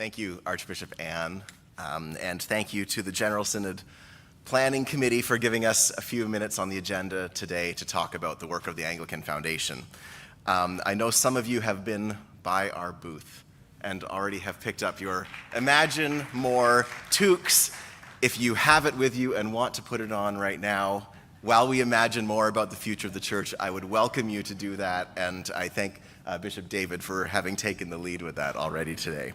Thank you, Archbishop Ann, and thank you to the General Synod Planning Committee for giving us a few minutes on the agenda today to talk about the work of the Anglican Foundation. I know some of you have been by our booth and already have picked up your Imagine More toques. If you have it with you and want to put it on right now, while we imagine more about the future of the church, I would welcome you to do that, and I thank Bishop David for having taken the lead with that already today.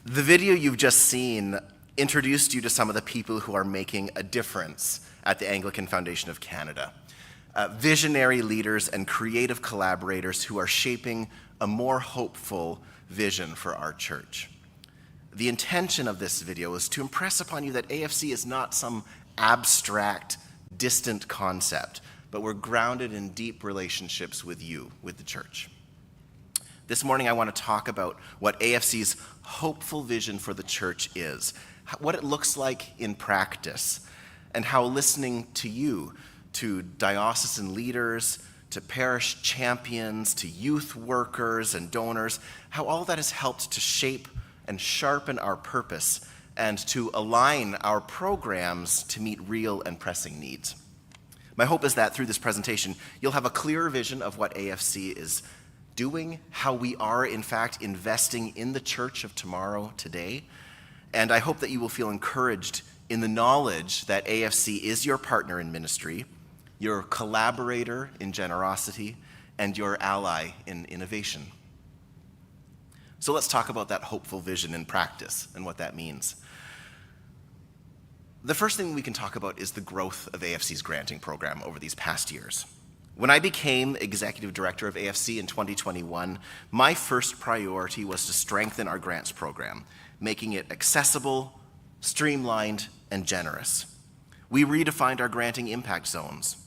The video you've just seen introduced you to some of the people who are making a difference at the Anglican Foundation of Canada. Visionary leaders and creative collaborators who are shaping a more hopeful vision for our church. The intention of this video is to impress upon you that AFC is not some abstract, distant concept, but we're grounded in deep relationships with you, with the church. This morning I want to talk about what AFC's hopeful vision for the church is, what it looks like in practice, and how listening to you, to diocesan leaders, to parish champions, to youth workers and donors, how all that has helped to shape and sharpen our purpose and to align our programs to meet real and pressing needs. My hope is that through this presentation, you'll have a clearer vision of what AFC is doing, how we are, in fact, investing in the church of tomorrow today. And I hope that you will feel encouraged in the knowledge that AFC is your partner in ministry, your collaborator in generosity, and your ally in innovation. So let's talk about that hopeful vision in practice and what that means. The first thing we can talk about is the growth of AFC's granting program over these past years. When I became executive director of AFC in 2021, my first priority was to strengthen our grants program, making it accessible, streamlined, and generous. We redefined our granting impact zones.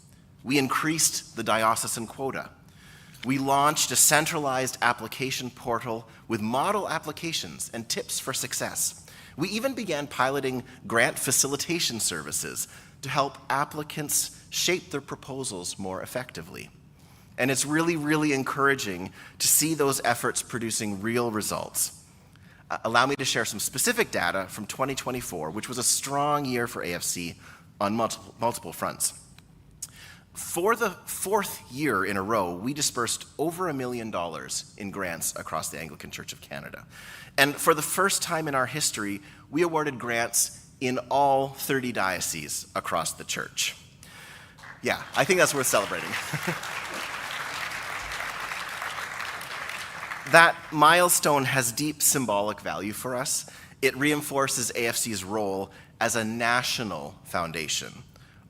We increased the diocesan quota. We launched a centralized application portal with model applications and tips for success. We even began piloting grant facilitation services to help applicants shape their proposals more effectively. And it's really, really encouraging to see those efforts producing real results. Allow me to share some specific data from 2024, which was a strong year for AFC on multiple fronts. For the fourth year in a row, we dispersed over $1 million in grants across the Anglican Church of Canada. And for the first time in our history, we awarded grants in all 30 dioceses across the church. Yeah, I think that's worth celebrating. That milestone has deep symbolic value for us. It reinforces AFC's role as a national foundation.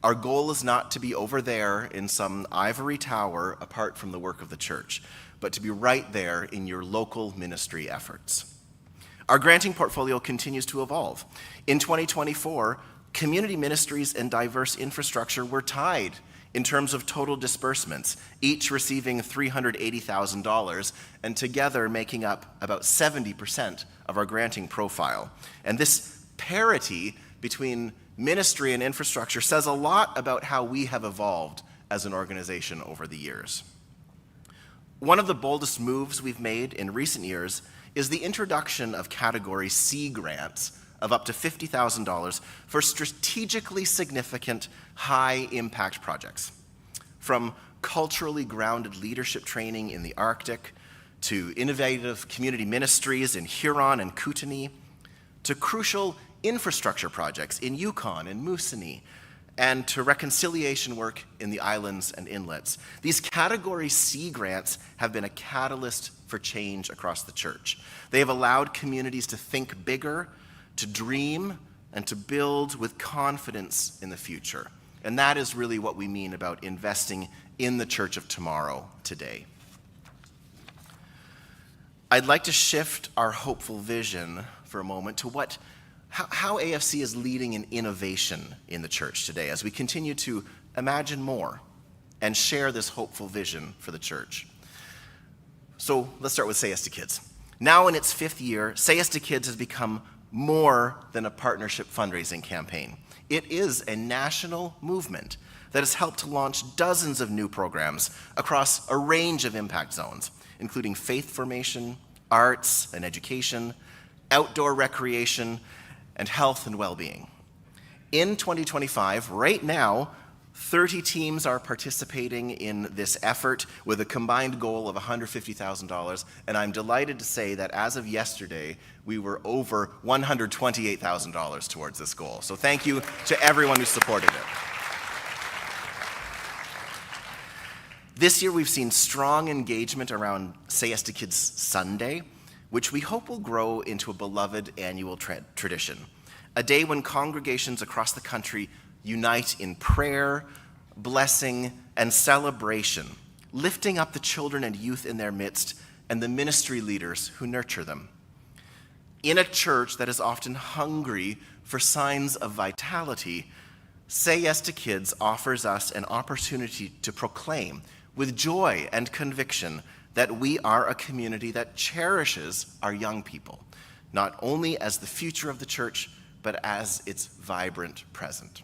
Our goal is not to be over there in some ivory tower apart from the work of the church, but to be right there in your local ministry efforts. Our granting portfolio continues to evolve. In 2024, community ministries and diverse infrastructure were tied in terms of total disbursements, each receiving $380,000 and together making up about 70% of our granting profile. And this parity between ministry and infrastructure says a lot about how we have evolved as an organization over the years. One of the boldest moves we've made in recent years is the introduction of Category C grants of up to $50,000 for strategically significant high-impact projects. From culturally grounded leadership training in the Arctic, to innovative community ministries in Huron and Kootenay, to crucial infrastructure projects in Yukon and Moosonee, and to reconciliation work in the islands and inlets. These Category C grants have been a catalyst for change across the church. They have allowed communities to think bigger, to dream, and to build with confidence in the future. And that is really what we mean about investing in the church of tomorrow today. I'd like to shift our hopeful vision for a moment to how AFC is leading in innovation in the church today as we continue to imagine more and share this hopeful vision for the church. So let's start with Say Yes to Kids. Now in its fifth year, Say Yes to Kids has become more than a partnership fundraising campaign. It is a national movement that has helped to launch dozens of new programs across a range of impact zones, including faith formation, arts and education, outdoor recreation, and health and well-being. In 2025, right now, 30 teams are participating in this effort with a combined goal of $150,000, and I'm delighted to say that as of yesterday, we were over $128,000 towards this goal. So thank you to everyone who supported it. This year, we've seen strong engagement around Say Yes to Kids Sunday, which we hope will grow into a beloved annual tradition, a day when congregations across the country unite in prayer, blessing, and celebration, lifting up the children and youth in their midst and the ministry leaders who nurture them. In a church that is often hungry for signs of vitality, Say Yes to Kids offers us an opportunity to proclaim with joy and conviction that we are a community that cherishes our young people, not only as the future of the church, but as its vibrant present.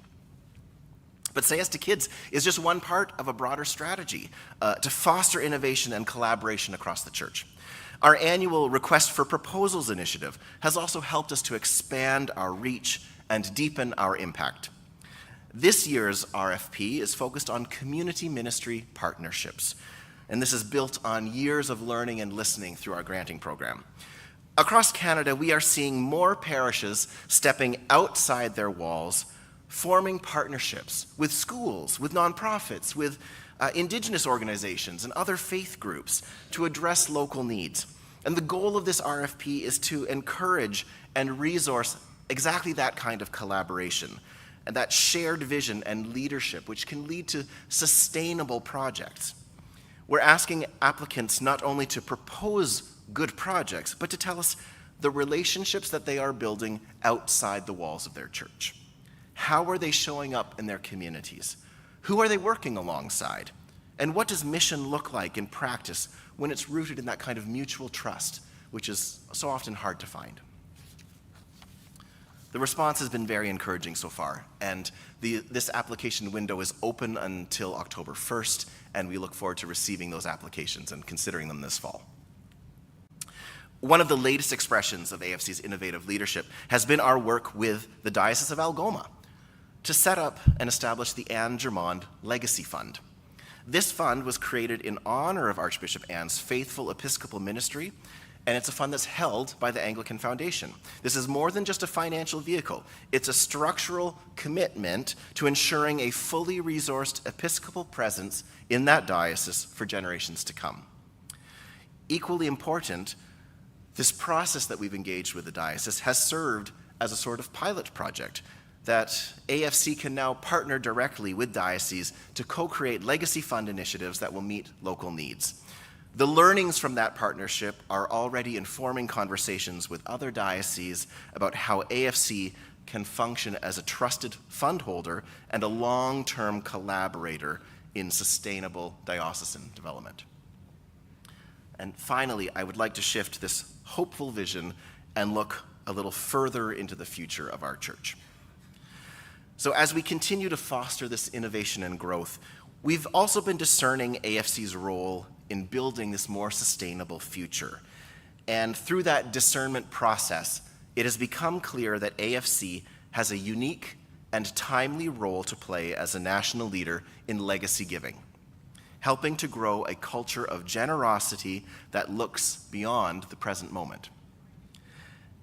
But Say Yes to Kids is just one part of a broader strategy to foster innovation and collaboration across the church. Our annual Request for Proposals initiative has also helped us to expand our reach and deepen our impact. This year's RFP is focused on community ministry partnerships, and this is built on years of learning and listening through our granting program. Across Canada, we are seeing more parishes stepping outside their walls, forming partnerships with schools, with nonprofits, with Indigenous organizations and other faith groups to address local needs. And the goal of this RFP is to encourage and resource exactly that kind of collaboration and that shared vision and leadership, which can lead to sustainable projects. We're asking applicants not only to propose good projects, but to tell us the relationships that they are building outside the walls of their church. How are they showing up in their communities? Who are they working alongside? And what does mission look like in practice when it's rooted in that kind of mutual trust, which is so often hard to find? The response has been very encouraging so far, and this application window is open until October 1st, and we look forward to receiving those applications and considering them this fall. One of the latest expressions of AFC's innovative leadership has been our work with the Diocese of Algoma to set up and establish the Anne Germond Legacy Fund. This fund was created in honor of Archbishop Anne's faithful Episcopal ministry, and it's a fund that's held by the Anglican Foundation. This is more than just a financial vehicle. It's a structural commitment to ensuring a fully resourced Episcopal presence in that diocese for generations to come. Equally important, this process that we've engaged with the diocese has served as a sort of pilot project that AFC can now partner directly with dioceses to co-create legacy fund initiatives that will meet local needs. The learnings from that partnership are already informing conversations with other dioceses about how AFC can function as a trusted fund holder and a long-term collaborator in sustainable diocesan development. And finally, I would like to shift this hopeful vision and look a little further into the future of our church. So as we continue to foster this innovation and growth, we've also been discerning AFC's role in building this more sustainable future. And through that discernment process, it has become clear that AFC has a unique and timely role to play as a national leader in legacy giving, helping to grow a culture of generosity that looks beyond the present moment.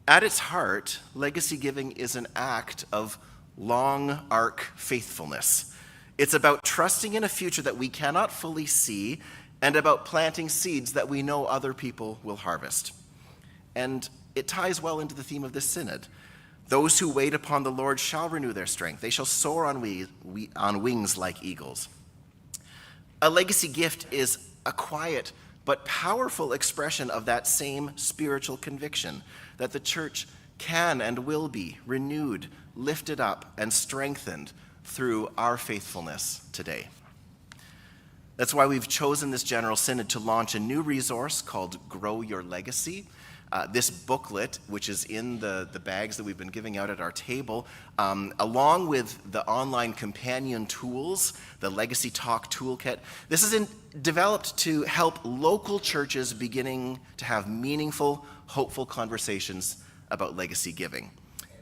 At its heart, legacy giving is an act of long arc faithfulness. It's about trusting in a future that we cannot fully see and about planting seeds that we know other people will harvest. And it ties well into the theme of this synod. Those who wait upon the Lord shall renew their strength. They shall soar on wings like eagles. A legacy gift is a quiet but powerful expression of that same spiritual conviction that the church can and will be renewed, lifted up, and strengthened through our faithfulness today. That's why we've chosen this General Synod to launch a new resource called Grow Your Legacy. This booklet, which is in the bags that we've been giving out at our table, along with the online companion tools, the Legacy Talk Toolkit, this is developed to help local churches beginning to have meaningful, hopeful conversations about legacy giving.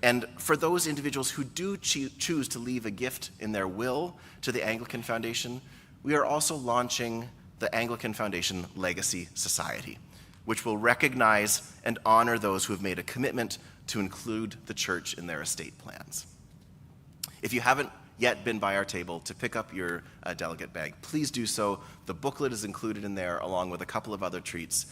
And for those individuals who do choose to leave a gift in their will to the Anglican Foundation, we are also launching the Anglican Foundation Legacy Society, which will recognize and honor those who have made a commitment to include the church in their estate plans. If you haven't yet been by our table to pick up your delegate bag, please do so. The booklet is included in there along with a couple of other treats.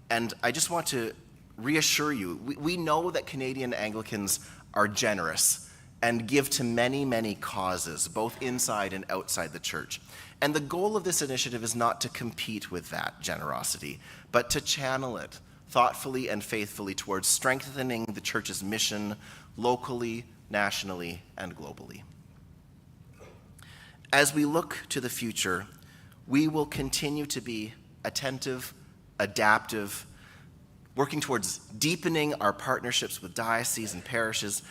And I just want to reassure you, we know that Canadian Anglicans are generous and give to many, many causes, both inside and outside the church. And the goal of this initiative is not to compete with that generosity, but to channel it thoughtfully and faithfully towards strengthening the church's mission locally, nationally, and globally. As we look to the future, we will continue to be attentive, adaptive, working towards deepening our partnerships with dioceses and parishes,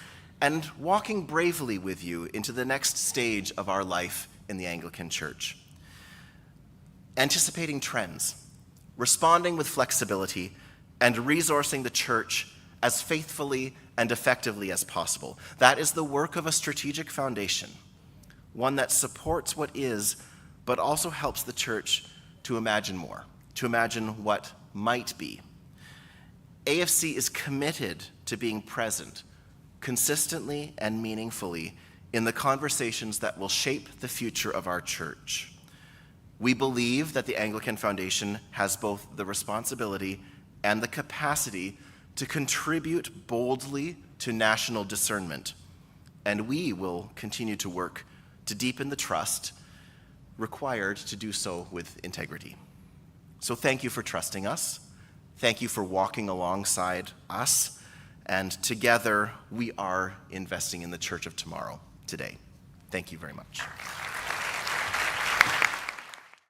and walking bravely with you into the next stage of our life in the Anglican Church. Anticipating trends, responding with flexibility, and resourcing the church as faithfully and effectively as possible. That is the work of a strategic foundation, one that supports what is, but also helps the church to imagine more, to imagine what might be. AFC is committed to being present consistently and meaningfully in the conversations that will shape the future of our church. We believe that the Anglican Foundation has both the responsibility and the capacity to contribute boldly to national discernment, and we will continue to work to deepen the trust required to do so with integrity. So thank you for trusting us. Thank you for walking alongside us, and together we are investing in the Church of tomorrow today. Thank you very much.